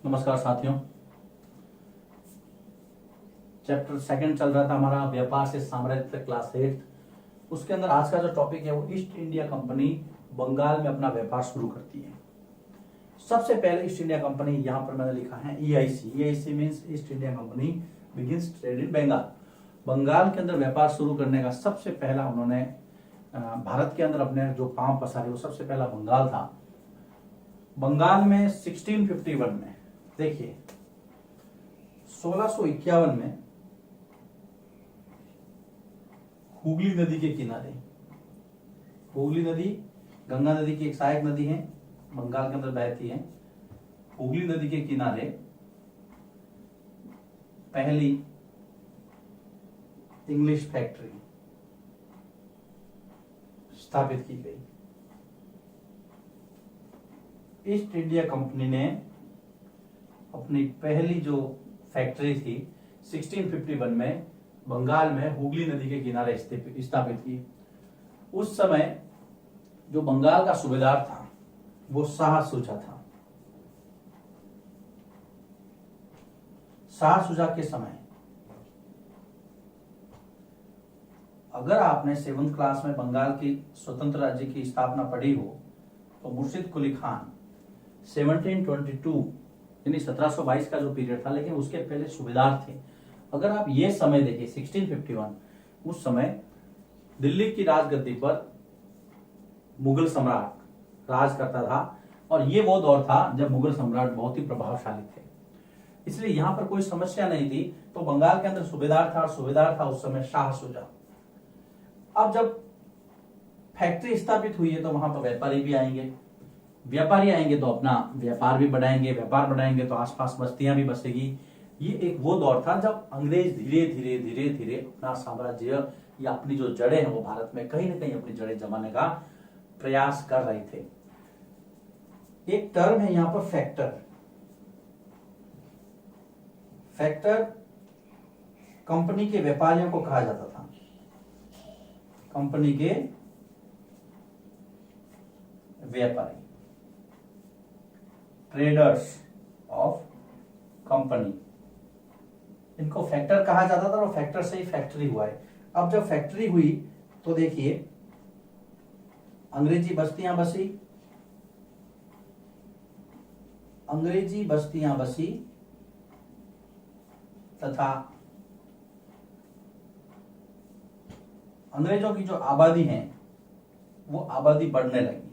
नमस्कार साथियों। Chapter second चल रहा था हमारा व्यापार से साम्राज्य तक, क्लास 8। उसके अंदर आज का जो टॉपिक है वो ईस्ट इंडिया कंपनी बंगाल में अपना व्यापार शुरू करती है। सबसे पहले ईस्ट इंडिया कंपनी, यहाँ पर मैंने लिखा है EIC। EIC means East India Company begins trade in Bengal. Bengal के अंदर व्यापार शुरू करने का सबसे पहला उन्होंने भारत के अंदर अपने जो पांव पसारे, वो सबसे पहला बंगाल था। बंगाल में 1651 में, देखिए 1651 में हुगली नदी के किनारे, हुगली नदी गंगा नदी की एक सहायक नदी है, बंगाल के अंदर बहती है। हुगली नदी के किनारे पहली इंग्लिश फैक्ट्री स्थापित की गई। ईस्ट इंडिया कंपनी ने अपनी पहली जो फैक्ट्री थी 1651 में बंगाल में हुगली नदी के किनारे स्थापित की। उस समय जो बंगाल का सूबेदार था वो शाह शुजा था। शाह शुजा के समय, अगर आपने 7th क्लास में बंगाल की स्वतंत्र राज्य की स्थापना पढ़ी हो तो मुर्शिद कुली खान 1722 यानी 1722 का जो पीरियड था, लेकिन उसके पहले सूबेदार थे। अगर आप ये समय देखिए 1651, उस समय दिल्ली की राजगद्दी पर मुगल सम्राट राज करता था और ये वो दौर था जब मुगल सम्राट बहुत ही प्रभावशाली थे, इसलिए यहां पर कोई समस्या नहीं थी। तो बंगाल के अंदर सूबेदार था और सूबेदार था उस समय शाह शुजा। अब जब फैक्ट्री स्थापित हुई है तो वहां पर व्यापारी भी आएंगे, व्यापारी आएंगे तो अपना व्यापार भी बढ़ाएंगे, व्यापार बढ़ाएंगे तो आसपास बस्तियां भी बसेगी। ये एक वो दौर था जब अंग्रेज धीरे धीरे धीरे धीरे अपना साम्राज्य या अपनी जो जड़ें हैं वो भारत में कहीं ना कहीं अपनी जड़ें जमाने का प्रयास कर रहे थे। एक टर्म है यहां पर फैक्टर। फैक्टर कंपनी के व्यापारियों को कहा जाता था, कंपनी के व्यापारी, ट्रेडर्स ऑफ कंपनी, इनको फैक्टर कहा जाता था और फैक्टर से ही फैक्ट्री हुआ है। अब जब फैक्ट्री हुई तो देखिए अंग्रेजी बस्तियां बसी, अंग्रेजी बस्तियां बसी तथा अंग्रेजों की जो आबादी है वो आबादी बढ़ने लगी।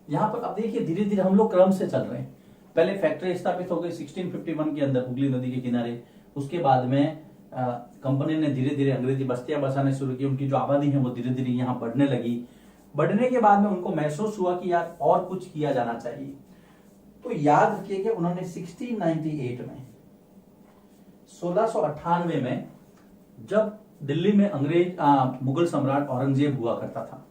यहां पर अब देखिए धीरे धीरे हम लोग क्रम से चल रहे हैं। पहले फैक्ट्री स्थापित हो गई 1651 के अंदर हुगली नदी के किनारे। उसके बाद में कंपनी ने धीरे धीरे अंग्रेजी बस्तियां बसाने शुरू की। उनकी जो आबादी है वो धीरे धीरे यहाँ बढ़ने लगी। बढ़ने के बाद में उनको महसूस हुआ कि यार और कुछ किया जाना चाहिए। तो याद रखिए कि उन्होंने 1698 में 1698 में जब दिल्ली में मुगल सम्राट औरंगजेब हुआ करता था,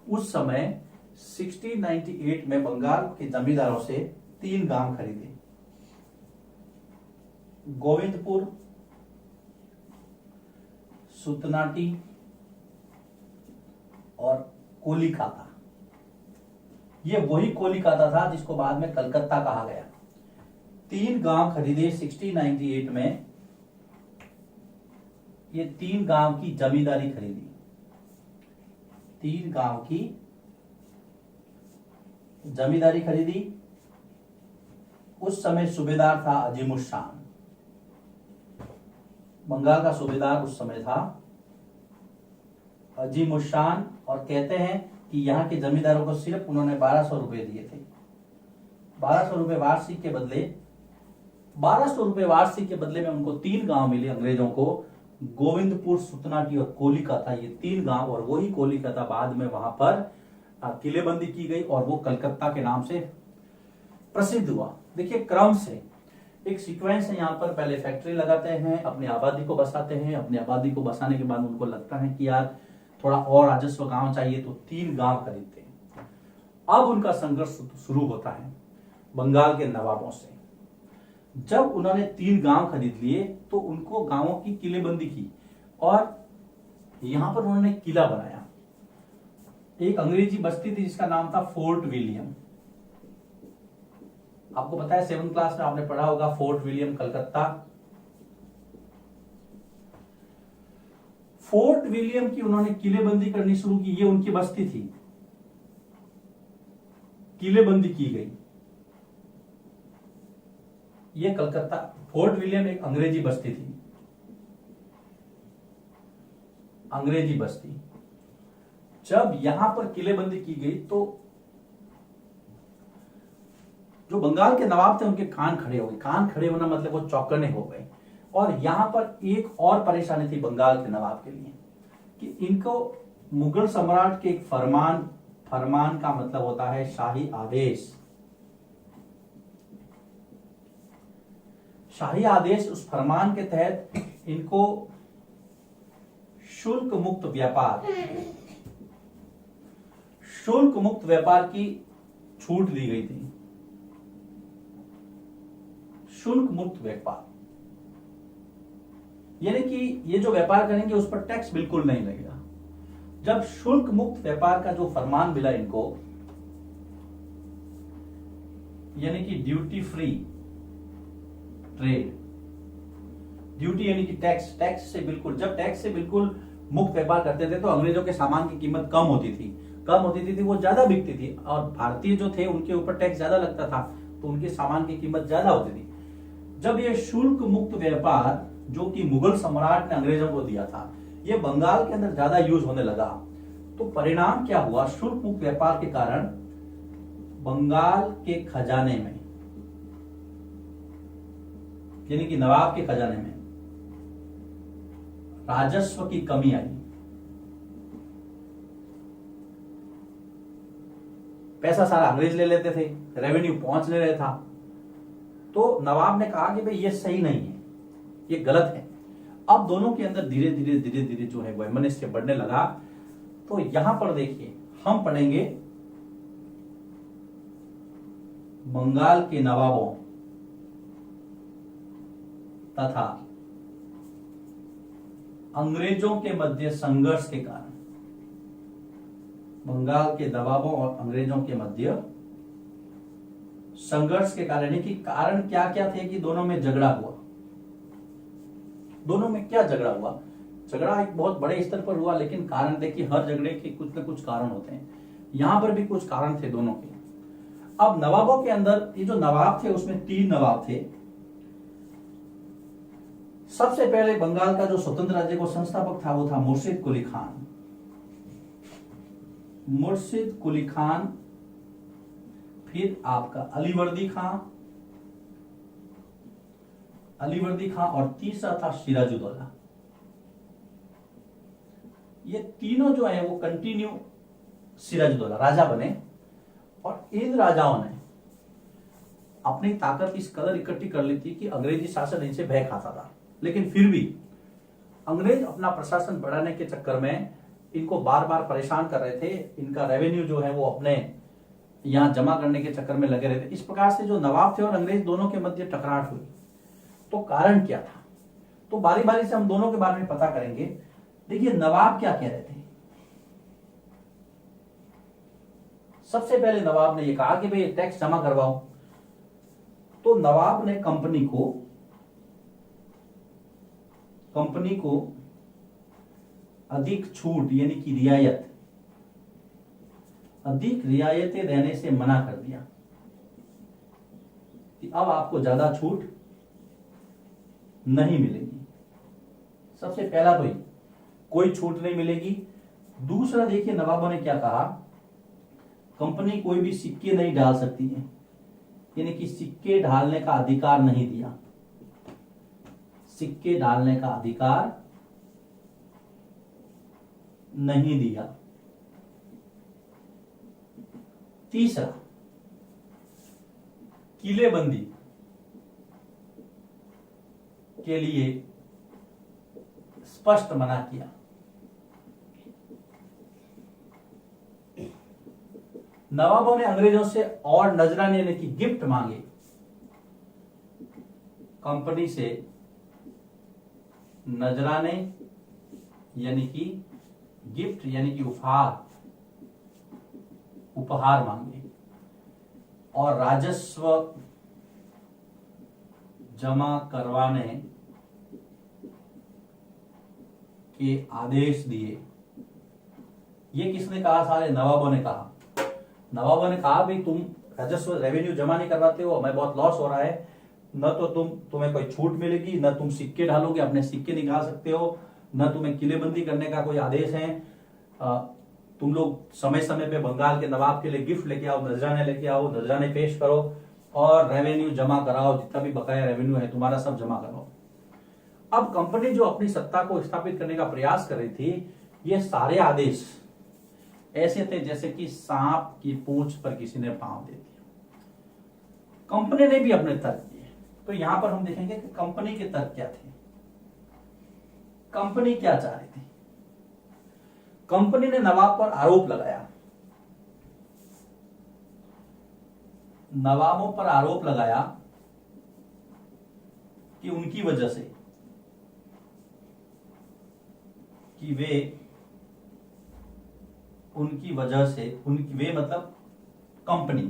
उस समय 1698 में बंगाल के जमींदारों से 3 गांव खरीदे, गोविंदपुर, सुतनाटी और कोलिकाता। ये वही कोलिकाता था जिसको बाद में कलकत्ता कहा गया। 3 गांव खरीदे 1698 में। ये 3 गांव की जमींदारी खरीदी, 3 गांव की जमींदारी खरीदी। उस समय सूबेदार था अजीमुशान, बंगाल का सूबेदार उस समय था अजीमुशान। और कहते हैं कि यहाँ के जमींदारों को सिर्फ उन्होंने 1200 रुपए दिए थे। 1200 रुपए वार्षिक के बदले, 1200 रुपए वार्षिक के बदले में उनको 3 गांव मिले अंग्रेजों को, गोविंदपुर, सुतनाटी और कोलिकाता। ये 3 गांव, और वही कोलिकाता बाद में वहां पर किलेबंदी की गई और वो कलकत्ता के नाम से प्रसिद्ध हुआ। देखिए क्रम से एक सीक्वेंस है यहाँ पर। पहले फैक्ट्री लगाते हैं, अपनी आबादी को बसाते हैं, अपनी आबादी को बसाने के बाद उनको लगता है कि यार थोड़ा और राजस्व गांव चाहिए, तो 3 गांव खरीदते हैं। अब उनका संघर्ष शुरू होता है बंगाल के नवाबों से। जब उन्होंने 3 गांव खरीद लिए तो उनको गांवों की किलेबंदी की और यहां पर उन्होंने किला बनाया। एक अंग्रेजी बस्ती थी जिसका नाम था फोर्ट विलियम। आपको पता है 7th क्लास में आपने पढ़ा होगा fort William Calcutta. Fort William की उन्होंने किलेबंदी करनी शुरू की, ये उनकी बस्ती थी, किलेबंदी की गई। ये कलकत्ता, फोर्ट विलियम एक अंग्रेजी बस्ती थी, अंग्रेजी बस्ती। जब यहां पर किलेबंदी की गई तो जो बंगाल के नवाब थे उनके कान खड़े हो गए। कान खड़े होना मतलब वो चौकन्ने हो गए। और यहां पर एक और परेशानी थी बंगाल के नवाब के लिए कि इनको मुगल सम्राट के एक फरमान, फरमान का मतलब होता है शाही आदेश। शाही आदेश, उस फरमान के तहत इनको शुल्क मुक्त व्यापार, शुल्क मुक्त व्यापार की छूट दी गई थी। शुल्क मुक्त व्यापार यानी कि ये जो व्यापार करेंगे उस पर टैक्स बिल्कुल नहीं लगेगा। जब शुल्क मुक्त व्यापार का जो फरमान मिला इनको, यानी कि ड्यूटी फ्री ट्रेड, ड्यूटी यानी कि टैक्स, टैक्स से बिल्कुल, जब टैक्स से बिल्कुल मुक्त व्यापार करते थे तो अंग्रेजों के सामान की कीमत कम होती थी, वो ज्यादा बिकती थी। और भारतीय जो थे उनके ऊपर टैक्स ज्यादा लगता था तो उनके सामान की कीमत ज्यादा होती थी। जब ये शुल्क मुक्त व्यापार जो कि मुगल सम्राट ने अंग्रेजों को दिया था, ये बंगाल के अंदर ज्यादा यूज होने लगा, तो परिणाम क्या हुआ? शुल्क मुक्त व्यापार के कारण बंगाल के खजाने में, यानी कि नवाब के खजाने में राजस्व की कमी आई। पैसा सारा अंग्रेज ले लेते थे, रेवेन्यू पहुंच नहीं रहा था। तो नवाब ने कहा कि भाई ये सही नहीं है, ये गलत है। अब दोनों के अंदर धीरे धीरे जो है वैमनस्य बढ़ने लगा। तो यहां पर देखिए हम पढ़ेंगे बंगाल के नवाबों तथा अंग्रेजों के मध्य संघर्ष के कारण, बंगाल के नवाबों और अंग्रेजों के मध्य संघर्ष के कारण, कि कारण क्या क्या थे कि दोनों में झगड़ा हुआ। दोनों में क्या झगड़ा हुआ? झगड़ा एक बहुत बड़े स्तर पर हुआ, लेकिन कारण देखिए हर झगड़े के कुछ न कुछ कारण होते हैं। यहां पर भी कुछ कारण थे दोनों के। अब नवाबों के अंदर, ये जो नवाब थे उसमें 3 नवाब थे। सबसे पहले बंगाल का जो स्वतंत्र राज्य को संस्थापक था वो था मुर्शिद कुली खान। मुर्शिद कुली खान, फिर आपका अलीवर्दी खां और तीसरा था सिराजुद्दौला। ये तीनों जो है वो कंटिन्यू सिराजुद्दौला राजा बने और इन राजाओं ने अपनी ताकत इस कदर इकट्ठी कर ली थी कि अंग्रेजी शासन इनसे भय खाता था। लेकिन फिर भी अंग्रेज अपना प्रशासन बढ़ाने के चक्कर में इनको बार बार परेशान कर रहे थे। इनका रेवेन्यू जो है वो अपने यहां जमा करने के चक्कर में लगे रहे थे। इस प्रकार से जो नवाब थे और अंग्रेज दोनों के मध्य टकराट हुई। तो कारण क्या था? तो बारी बारी से हम दोनों के बारे में पता करेंगे। देखिए नवाब क्या कह रहे थे। सबसे पहले नवाब ने यह कहा कि भाई टैक्स जमा करवाओ। तो नवाब ने कंपनी को अधिक छूट यानी कि अधिक रियायतें देने से मना कर दिया कि अब आपको ज्यादा छूट नहीं मिलेगी। सबसे पहला तो कोई छूट नहीं मिलेगी। दूसरा देखिए नवाबों ने क्या कहा, कंपनी कोई भी सिक्के नहीं डाल सकती है, यानी कि सिक्के ढालने का अधिकार नहीं दिया। सिक्के डालने का अधिकार नहीं दिया। तीसरा, किलेबंदी के लिए स्पष्ट मना किया। नवाबों ने अंग्रेजों से और नजराने यानी कि गिफ्ट मांगे। कंपनी से नजराने यानी कि गिफ्ट यानी कि उपहार मांगे और राजस्व जमा करवाने के आदेश दिए। ये किसने कहा? सारे नवाबों ने कहा। नवाबों ने कहा भाई तुम राजस्व रेवेन्यू जमा नहीं करवाते हो, हमें बहुत लॉस हो रहा है, न तो तुम्हें कोई छूट मिलेगी, न तुम सिक्के ढालोगे, अपने सिक्के निकाल सकते हो, न तुम्हें किलेबंदी करने का कोई आदेश है। तुम लोग समय समय पे बंगाल के नवाब के लिए गिफ्ट लेके आओ, नजराने लेके आओ, नजराने पेश करो और रेवेन्यू जमा कराओ, जितना भी बकाया रेवेन्यू है तुम्हारा सब जमा कराओ। अब कंपनी जो अपनी सत्ता को स्थापित करने का प्रयास कर रही थी, ये सारे आदेश ऐसे थे जैसे कि सांप की पूंछ पर किसी ने पांव दे दिया। कंपनी ने भी अपने तर्क दिए। तो यहां पर हम देखेंगे कि कंपनी के तर्क क्या थे, कंपनी क्या चाह रही थी। कंपनी ने नवाब पर आरोप लगाया, नवाबों पर आरोप लगाया कि उनकी वजह से, कि वे मतलब कंपनी,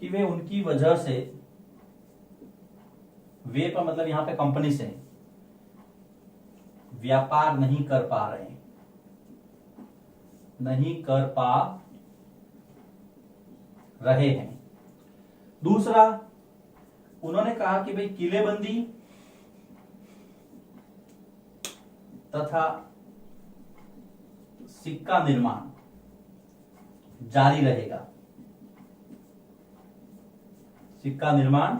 कि वे उनकी वजह से, वे पर मतलब यहां पे कंपनी से व्यापार नहीं कर पा रहे हैं। दूसरा, उन्होंने कहा कि भाई किलेबंदी तथा सिक्का निर्माण जारी रहेगा। सिक्का निर्माण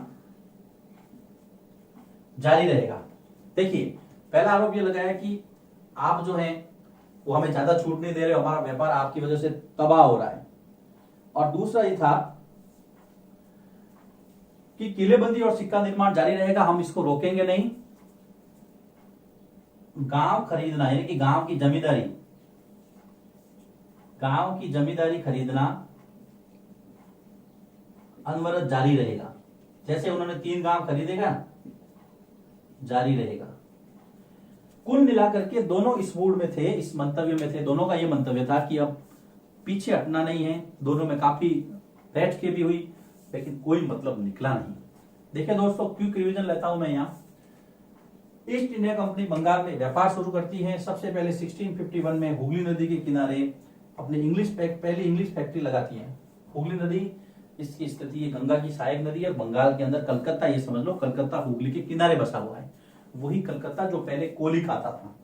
जारी रहेगा। देखिए, पहला आरोप यह लगाया कि आप जो हैं वो हमें ज्यादा छूट नहीं दे रहे हो, हमारा व्यापार आपकी वजह से तबाह हो रहा है। और दूसरा ये था कि किलेबंदी और सिक्का निर्माण जारी रहेगा, हम इसको रोकेंगे नहीं। गांव खरीदना यानी कि गांव की जमींदारी खरीदना अनवरत जारी रहेगा। जैसे उन्होंने 3 गांव खरीदेगा, जारी रहेगा। कुल मिलाकर के दोनों इस मूड में थे, इस मंतव्य में थे। दोनों का यह मंतव्य था कि अब पीछे हटना नहीं है। दोनों में काफी बैठ के भी हुई, लेकिन कोई मतलब निकला नहीं। देखिए दोस्तों, क्विक रिवीजन लेता हूं मैं यहाँ। ईस्ट इंडिया कंपनी बंगाल में व्यापार शुरू करती है। सबसे पहले 1651 में हुगली नदी के किनारे अपनी पहली इंग्लिश फैक्ट्री लगाती है। हुगली नदी, इसकी स्थिति ये गंगा की सहायक नदी है और बंगाल के अंदर कलकत्ता, ये समझ लो कलकत्ता हुगली के किनारे बसा हुआ है। वही कलकत्ता जो पहले कोलिक आता था।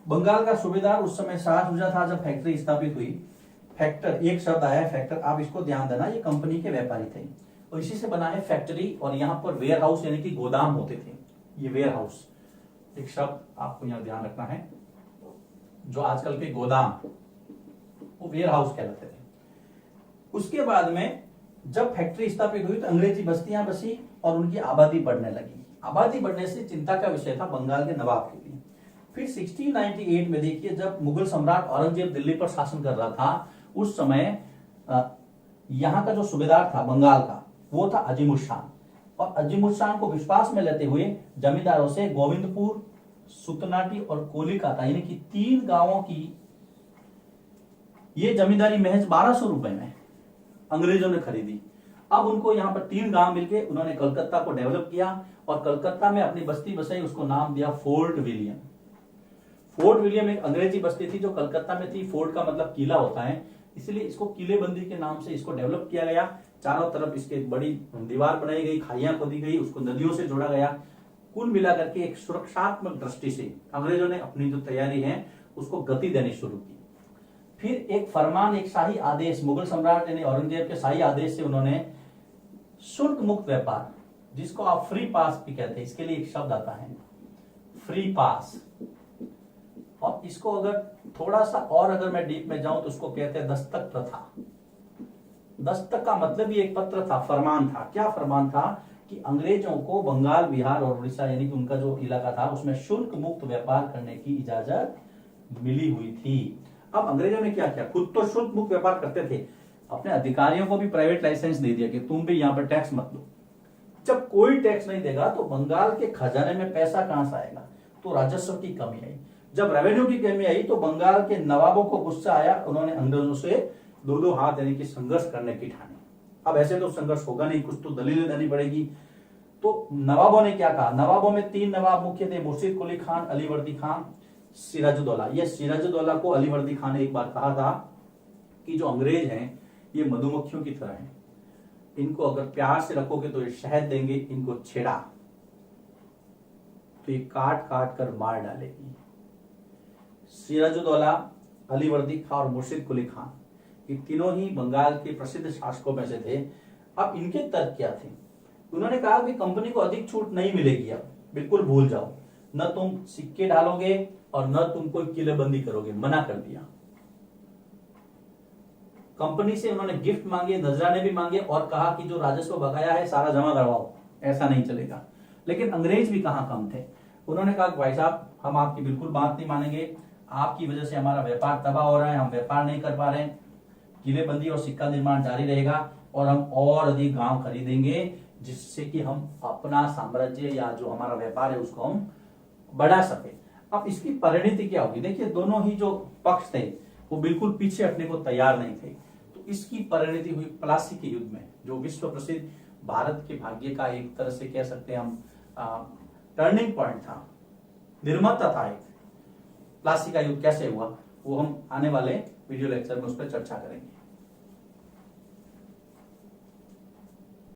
बंगाल का सूबेदार उस समय शाह शुजा था जब फैक्ट्री स्थापित हुई। फैक्टर, एक शब्द आया फैक्टर, आप इसको ध्यान देना, ये कंपनी के व्यापारी थे और इसी से बना है फैक्ट्री। और यहाँ पर वेयर हाउस यानी कि गोदाम होते थे। ये वेयर हाउस एक शब्द आपको यहाँ ध्यान रखना है। जो आजकल के गोदाम वो वेयर हाउस कहलाते थे। उसके बाद में जब फैक्ट्री स्थापित हुई तो अंग्रेजी बस्तियां बसी और उनकी आबादी बढ़ने लगी। आबादी बढ़ने से चिंता का विषय था बंगाल के नवाब के लिए। फिर 1698 में देखिए, जब मुगल सम्राट औरंगजेब दिल्ली पर शासन कर रहा था, उस समय यहाँ का जो सूबेदार था बंगाल का, वो था अजीमुल शाह। और अजीमुल शाह को विश्वास में लेते हुए जमींदारों से गोविंदपुर, सुतनाटी और कोलिकाता यानी कि 3 गांवों की ये जमींदारी महज 1200 रुपए में अंग्रेजों ने खरीदी। अब उनको यहाँ पर 3 गांव मिलके उन्होंने कलकत्ता को डेवलप किया और कलकत्ता में अपनी बस्ती बसाई, उसको नाम दिया फोर्ट विलियम। फोर्ट विलियम एक अंग्रेजी बस्ती थी जो कलकत्ता में थी। फोर्ट का मतलब किला होता है, इसलिए इसको किलेबंदी के नाम से इसको डेवलप किया गया। चारों तरफ इसके एक बड़ी दीवार बनाई गई, खाइयां खोदी गई, उसको नदियों से जोड़ा गया। कुल मिलाकर के एक सुरक्षात्मक दृष्टि से अंग्रेजों ने अपनी जो तैयारी है उसको गति देनी शुरू की। फिर एक फरमान, एक शाही आदेश, मुगल सम्राट यानी औरंगजेब के शाही आदेश से उन्होंने शुल्क मुक्त व्यापार, जिसको आप फ्री पास भी कहते हैं, इसके लिए एक शब्द आता है फ्री पास। और इसको अगर थोड़ा सा और अगर मैं डीप में जाऊं तो उसको कहते हैं दस्तक प्रथा। दस्तक का मतलब ही एक पत्र था, फरमान था। क्या फरमान था कि अंग्रेजों को बंगाल, बिहार और उड़ीसा यानी कि उनका जो इलाका था उसमें शुल्क मुक्त व्यापार करने की इजाजत मिली हुई थी। अब अंग्रेजों ने क्या किया, खुद तो शुल्क मुक्त व्यापार करते थे, अपने अधिकारियों को भी प्राइवेट लाइसेंस दे दिया कि तुम भी यहाँ पर टैक्स मत दो। जब कोई टैक्स नहीं देगा तो बंगाल के खजाने में पैसा कहां से आएगा, तो राजस्व की कमी आई। जब रेवेन्यू की कमी आई तो बंगाल के नवाबों को गुस्सा आया, उन्होंने अंग्रेजों से 2-2 हाथ यानी कि संघर्ष करने की ठानी। अब ऐसे तो संघर्ष होगा नहीं, कुछ तो दलीलें देनी पड़ेगी। तो नवाबों ने क्या कहा, नवाबों में 3 नवाब मुख्य थे, मुर्शिद कुली खान, अलीवर्दी खान, सिराजुद्दौला। ये सिराजुद्दौला को अलीवर्दी खान ने एक बार कहा था कि जो अंग्रेज हैं ये मधुमक्खियों की तरह हैं, इनको अगर प्यार से रखोगे तो ये शहद देंगे, इनको छेड़ा तो ये काट काट कर मार डालेगी। सिराजुद्दौला, अलीवर्दी खान और मुर्शिद कुली खान, ये तीनों ही बंगाल के प्रसिद्ध शासकों में से थे। अब इनके तर्क क्या थे, उन्होंने कहा कि कंपनी को अधिक छूट नहीं मिलेगी, अब बिल्कुल भूल जाओ, न तुम सिक्के डालोगे और न तुम कोई किलेबंदी करोगे, मना कर दिया। कंपनी से उन्होंने गिफ्ट मांगे, नजराने भी मांगे और कहा कि जो राजस्व बकाया है सारा जमा करवाओ, ऐसा नहीं चलेगा। लेकिन अंग्रेज भी कहां कम थे, उन्होंने कहा भाई साहब हम आपकी बिल्कुल बात नहीं मानेंगे, आपकी वजह से हमारा व्यापार तबाह हो रहा है, हम व्यापार नहीं कर पा रहे हैं, किलेबंदी और सिक्का निर्माण जारी रहेगा और हम और अधिक गांव खरीदेंगे जिससे कि हम अपना साम्राज्य या जो हमारा व्यापार है उसको हम बढ़ा सके। अब इसकी परिणति क्या होगी, देखिए दोनों ही जो पक्ष थे वो बिल्कुल पीछे हटने को तैयार नहीं थे। तो इसकी परिणति हुई प्लासी के युद्ध में, जो विश्व प्रसिद्ध भारत के भाग्य का एक तरह से कह सकते हैं हम टर्निंग पॉइंट था, निर्माता था। एक प्लासी का युद्ध कैसे हुआ वो हम आने वाले वीडियो लेक्चर में उस पर चर्चा करेंगे।